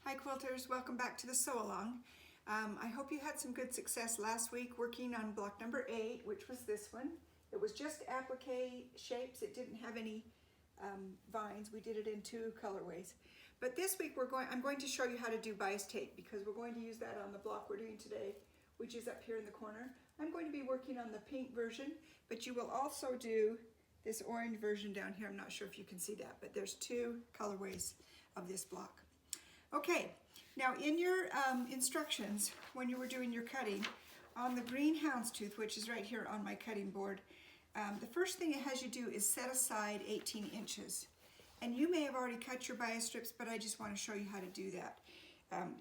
Hi quilters, welcome back to the sew along. I hope you had some good success last week working on block number 8, which was this one. It was just applique shapes. It didn't have any vines. We did it in 2 colorways. But this week I'm going to show you how to do bias tape because we're going to use that on the block we're doing today, which is up here in the corner. I'm going to be working on the pink version, but you will also do this orange version down here. I'm not sure if you can see that, but there's 2 colorways of this block. Okay, now in your instructions, when you were doing your cutting, on the green houndstooth, which is right here on my cutting board, the first thing it has you do is set aside 18 inches. And you may have already cut your bias strips, but I just want to show you how to do that.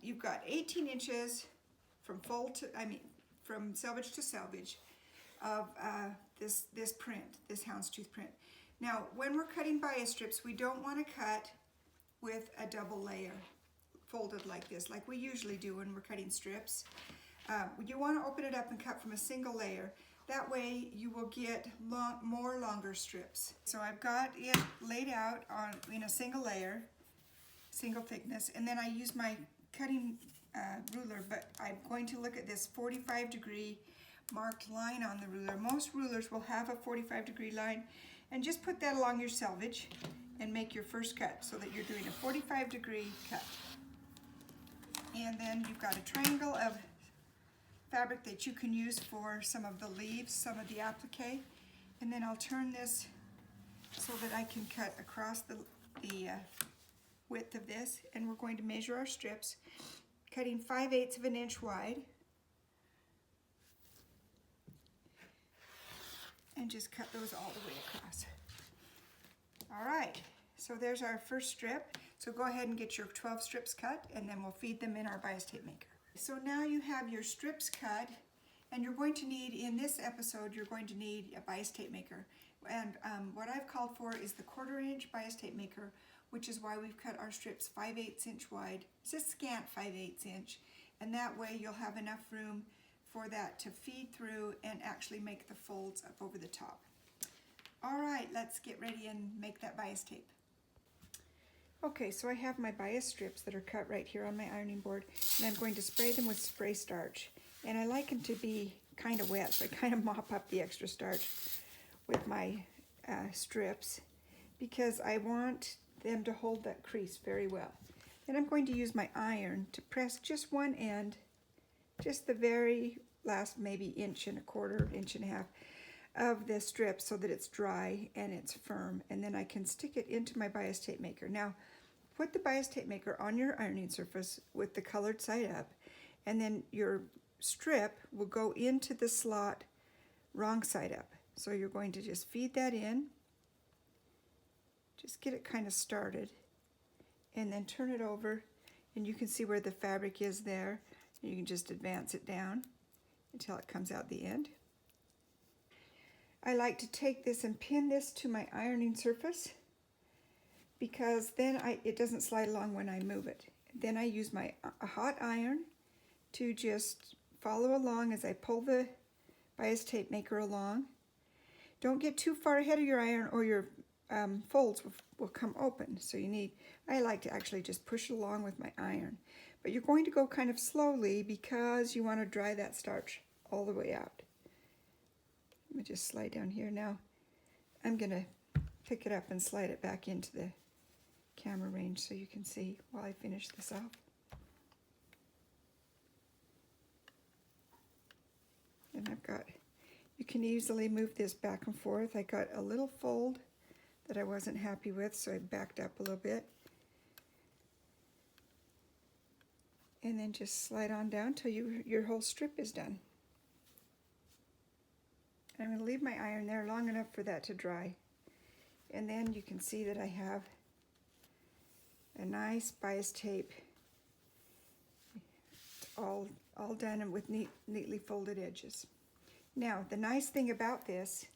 You've got 18 inches from from selvage to selvage of this print, this houndstooth print. Now, when we're cutting bias strips, we don't want to cut with a double layer, folded like this, like we usually do when we're cutting strips. You want to open it up and cut from a single layer. That way you will get more longer strips. So I've got it laid out in a single layer, single thickness, and then I use my cutting ruler, but I'm going to look at this 45-degree marked line on the ruler. Most rulers will have a 45-degree line, and just put that along your selvage and make your first cut so that you're doing a 45-degree cut. And then you've got a triangle of fabric that you can use for some of the leaves, some of the applique. And then I'll turn this so that I can cut across the width of this. And we're going to measure our strips, cutting 5/8 of an inch wide. And just cut those all the way across. All right, so there's our first strip. So go ahead and get your 12 strips cut, and then we'll feed them in our bias tape maker. So now you have your strips cut, and you're going to need, in this episode, you're going to need a bias tape maker. And what I've called for is the 1/4 inch bias tape maker, which is why we've cut our strips 5/8 inch wide. It's a scant 5/8 inch, and that way you'll have enough room for that to feed through and actually make the folds up over the top. All right, let's get ready and make that bias tape. Okay, so I have my bias strips that are cut right here on my ironing board, and I'm going to spray them with spray starch. And I like them to be kind of wet, so I kind of mop up the extra starch with my strips because I want them to hold that crease very well. Then I'm going to use my iron to press just one end, just the very last maybe 1.25 inches, 1.5 inches of the strip so that it's dry and it's firm, and then I can stick it into my bias tape maker. Now, put the bias tape maker on your ironing surface with the colored side up, and then your strip will go into the slot wrong side up. So you're going to just feed that in, just get it kind of started, and then turn it over, and you can see where the fabric is there. You can just advance it down until it comes out the end. I like to take this and pin this to my ironing surface because then it doesn't slide along when I move it. Then I use my hot iron to just follow along as I pull the bias tape maker along. Don't get too far ahead of your iron or your folds will come open. So I like to actually just push it along with my iron. But you're going to go kind of slowly because you want to dry that starch all the way out. Let me just slide down here now. I'm going to pick it up and slide it back into the camera range so you can see while I finish this off. And you can easily move this back and forth. I got a little fold that I wasn't happy with, so I backed up a little bit. And then just slide on down till your whole strip is done. I'm going to leave my iron there long enough for that to dry. And then you can see that I have a nice bias tape all done and with neatly folded edges. Now, the nice thing about this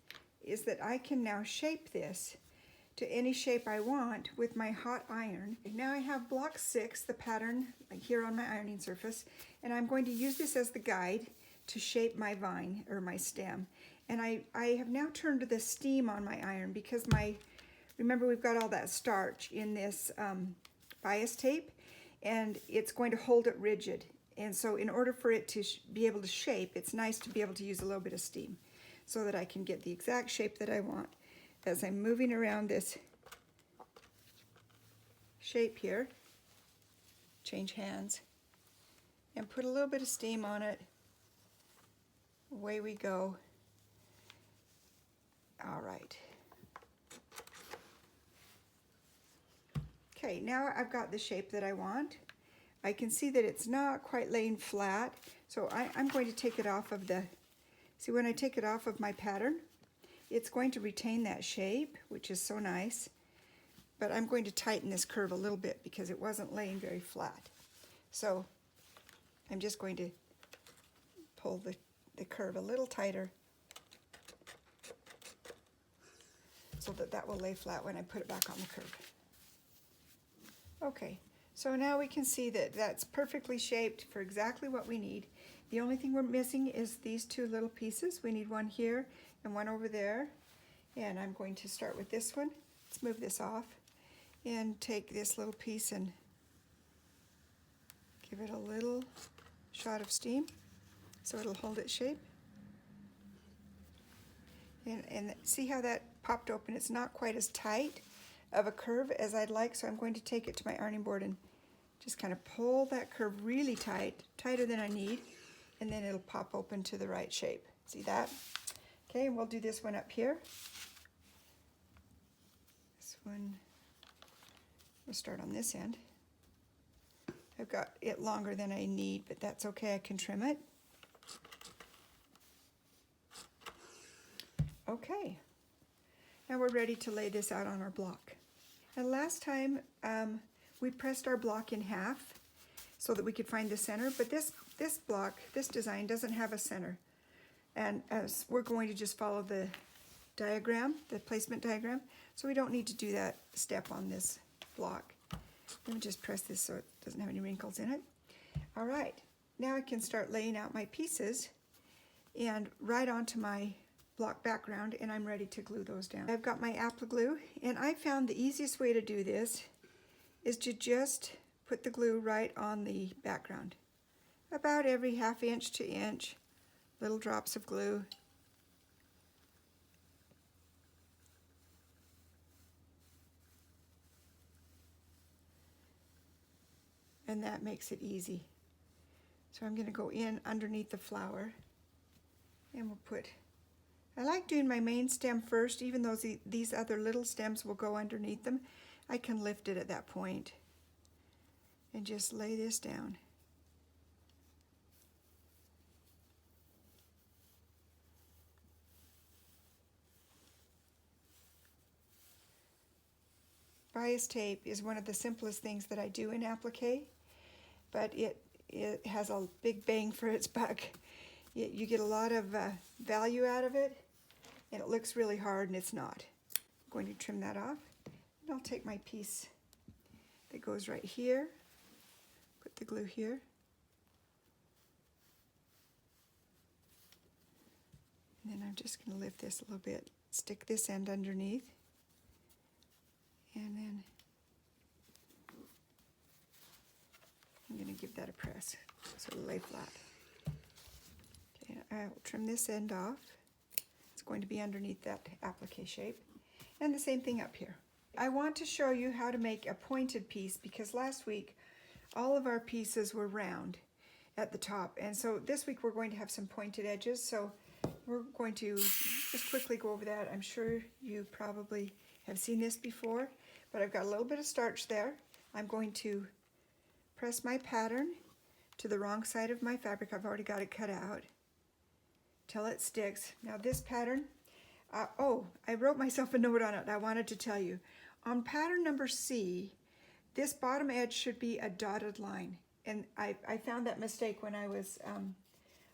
is that I can now shape this to any shape I want with my hot iron. Now I have block 6, the pattern here on my ironing surface, and I'm going to use this as the guide to shape my vine or my stem. And I have now turned to the steam on my iron because remember we've got all that starch in this bias tape, and it's going to hold it rigid. And so in order for it to be able to shape, it's nice to be able to use a little bit of steam so that I can get the exact shape that I want as I'm moving around this shape here. Change hands and put a little bit of steam on it. Away we go. All right. Okay, now I've got the shape that I want. I can see that it's not quite laying flat, so I'm going to take it off of the, see, when I take it off of my pattern, it's going to retain that shape, which is so nice, but I'm going to tighten this curve a little bit because it wasn't laying very flat. So I'm just going to pull the curve a little tighter so that that will lay flat when I put it back on the curve. Okay, so now we can see that that's perfectly shaped for exactly what we need. The only thing we're missing is these two little pieces. We need one here and one over there. And I'm going to start with this one. Let's move this off and take this little piece and give it a little shot of steam so it'll hold its shape. And see how that popped open? It's not quite as tight of a curve as I'd like, so I'm going to take it to my ironing board and just kind of pull that curve really tight, tighter than I need, and then it'll pop open to the right shape. See that? Okay, and we'll do this one up here. This one, we'll start on this end. I've got it longer than I need, but that's okay, I can trim it. Okay, now we're ready to lay this out on our block. And last time we pressed our block in half so that we could find the center, but this block, this design doesn't have a center. And as we're going to just follow the diagram, the placement diagram, so we don't need to do that step on this block. Let me just press this so it doesn't have any wrinkles in it. All right, now I can start laying out my pieces and right onto my block background, and I'm ready to glue those down. I've got my apple glue, and I found the easiest way to do this is to just put the glue right on the background. About every ½ inch to inch, little drops of glue. And that makes it easy. So I'm going to go in underneath the flower, and we'll put, I like doing my main stem first, even though these other little stems will go underneath them. I can lift it at that point and just lay this down. Bias tape is one of the simplest things that I do in applique, but it has a big bang for its buck. You get a lot of value out of it, and it looks really hard, and it's not. I'm going to trim that off, and I'll take my piece that goes right here, put the glue here, and then I'm just going to lift this a little bit, stick this end underneath, and then I'm going to give that a press so it'll lay flat. Okay, I'll trim this end off. It's going to be underneath that applique shape. And the same thing up here. I want to show you how to make a pointed piece because last week all of our pieces were round at the top. And so this week we're going to have some pointed edges. So we're going to just quickly go over that. I'm sure you probably have seen this before, but I've got a little bit of starch there. I'm going to press my pattern to the wrong side of my fabric. I've already got it cut out till it sticks. Now this pattern, oh, I wrote myself a note on it. I wanted to tell you. On pattern number C, this bottom edge should be a dotted line. And I found that mistake when I was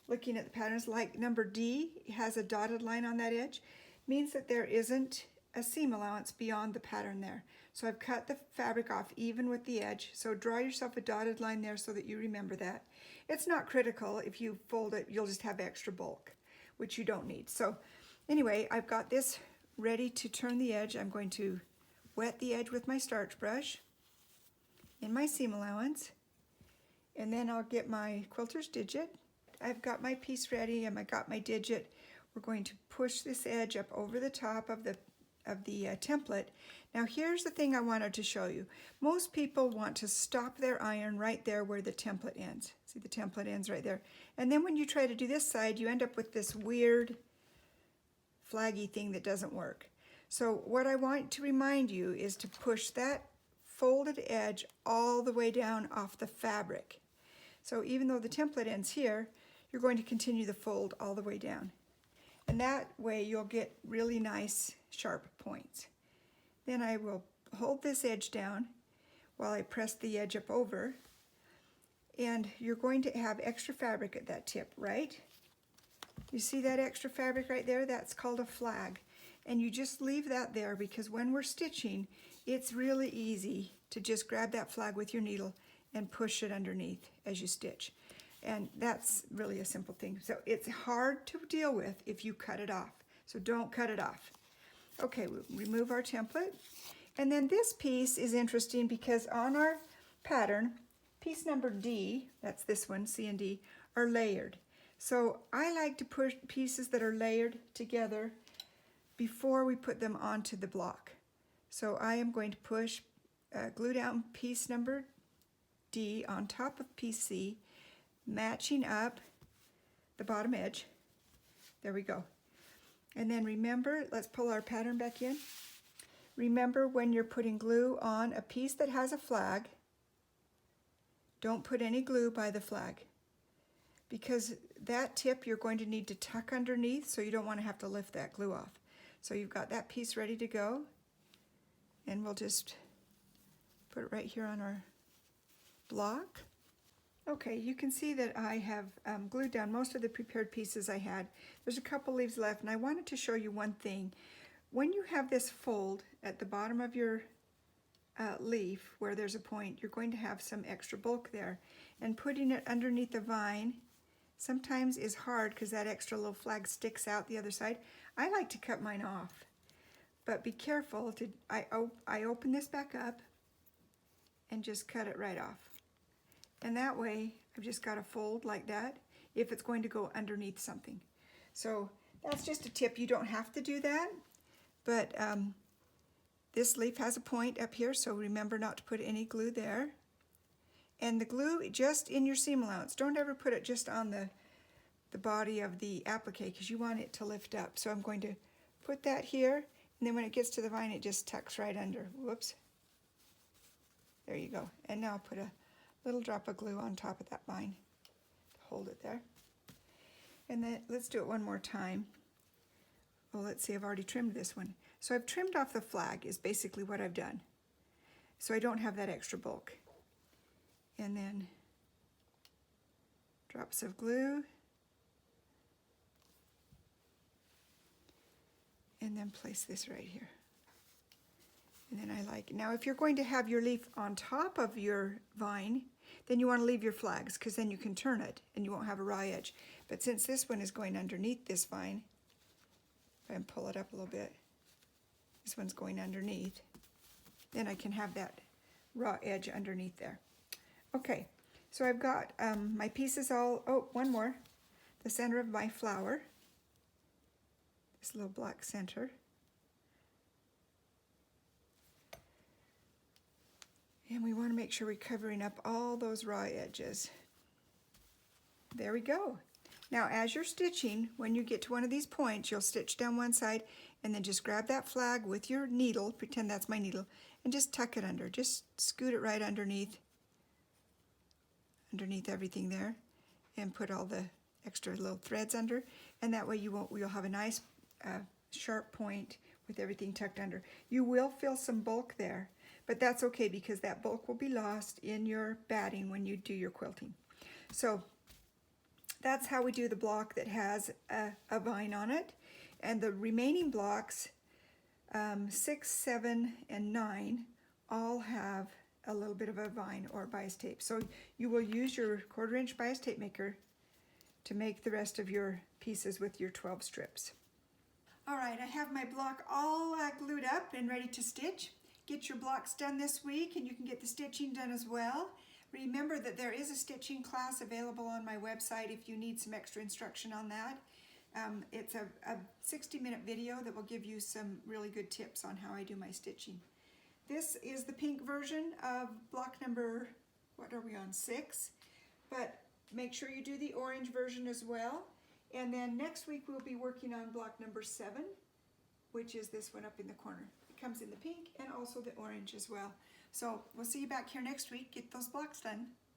looking at the patterns. Like number D has a dotted line on that edge. Means that there isn't a seam allowance beyond the pattern there. So I've cut the fabric off even with the edge. So draw yourself a dotted line there so that you remember that. It's not critical. If you fold it, you'll just have extra bulk, which you don't need. So anyway, I've got this ready to turn the edge. I'm going to wet the edge with my starch brush. in my seam allowance, and then I'll get my quilter's digit. I've got my piece ready and I got my digit. We're going to push this edge up over the top of the template. Now here's the thing I wanted to show you. Most people want to stop their iron right there where the template ends. See, the template ends right there. And then when you try to do this side, you end up with this weird flaggy thing that doesn't work. So what I want to remind you is to push that folded edge all the way down off the fabric. So even though the template ends here, you're going to continue the fold all the way down. And that way you'll get really nice sharp points. Then I will hold this edge down while I press the edge up over. And you're going to have extra fabric at that tip, right? You see that extra fabric right there? That's called a flag. And you just leave that there because when we're stitching, it's really easy to just grab that flag with your needle and push it underneath as you stitch. And that's really a simple thing. So it's hard to deal with if you cut it off. So don't cut it off. Okay, we'll remove our template. And then this piece is interesting because on our pattern, piece number D, that's this one, C and D, are layered. So I like to push pieces that are layered together before we put them onto the block. So I am going to push, glue down piece number D on top of piece C, matching up the bottom edge. There we go. And then remember, let's pull our pattern back in. Remember, when you're putting glue on a piece that has a flag, don't put any glue by the flag, because that tip you're going to need to tuck underneath, so you don't want to have to lift that glue off. So you've got that piece ready to go, and we'll just put it right here on our block. Okay, you can see that I have glued down most of the prepared pieces I had. There's a couple leaves left, and I wanted to show you one thing. When you have this fold at the bottom of your leaf where there's a point, you're going to have some extra bulk there. And putting it underneath the vine sometimes is hard because that extra little flag sticks out the other side. I like to cut mine off, but be careful. I open this back up and just cut it right off. And that way, I've just got a fold like that if it's going to go underneath something. So that's just a tip. You don't have to do that, but this leaf has a point up here, so remember not to put any glue there. And the glue just in your seam allowance. Don't ever put it just on the body of the applique because you want it to lift up. So I'm going to put that here, and then when it gets to the vine, it just tucks right under. Whoops. There you go. And now I'll put a little drop of glue on top of that vine to hold it there. And then let's do it one more time. Well, let's see, I've already trimmed this one. So I've trimmed off the flag is basically what I've done. So I don't have that extra bulk. And then drops of glue. And then place this right here. And then I like, now if you're going to have your leaf on top of your vine, then you want to leave your flags because then you can turn it and you won't have a raw edge. But since this one is going underneath this vine, if I pull it up a little bit, this one's going underneath, then I can have that raw edge underneath there. Okay, so I've got my pieces all, oh, one more, the center of my flower, this little black center. And we want to make sure we're covering up all those raw edges. There we go. Now as you're stitching, when you get to one of these points, you'll stitch down one side and then just grab that flag with your needle, pretend that's my needle, and just tuck it under. Just scoot it right underneath everything there, and put all the extra little threads under, and that way you'll have a nice sharp point with everything tucked under. You will feel some bulk there, but that's okay because that bulk will be lost in your batting when you do your quilting. So that's how we do the block that has a vine on it. And the remaining blocks, 6, 7, and 9, all have a little bit of a vine or bias tape. So you will use your 1/4 inch bias tape maker to make the rest of your pieces with your 12 strips. All right, I have my block all glued up and ready to stitch. get your blocks done this week, and you can get the stitching done as well. Remember that there is a stitching class available on my website if you need some extra instruction on that. It's a 60-minute video that will give you some really good tips on how I do my stitching. This is the pink version of block number, what are we on, 6? But make sure you do the orange version as well. And then next week we'll be working on block number 7, which is this one up in the corner. It comes in the pink and also the orange as well. So we'll see you back here next week. Get those blocks done.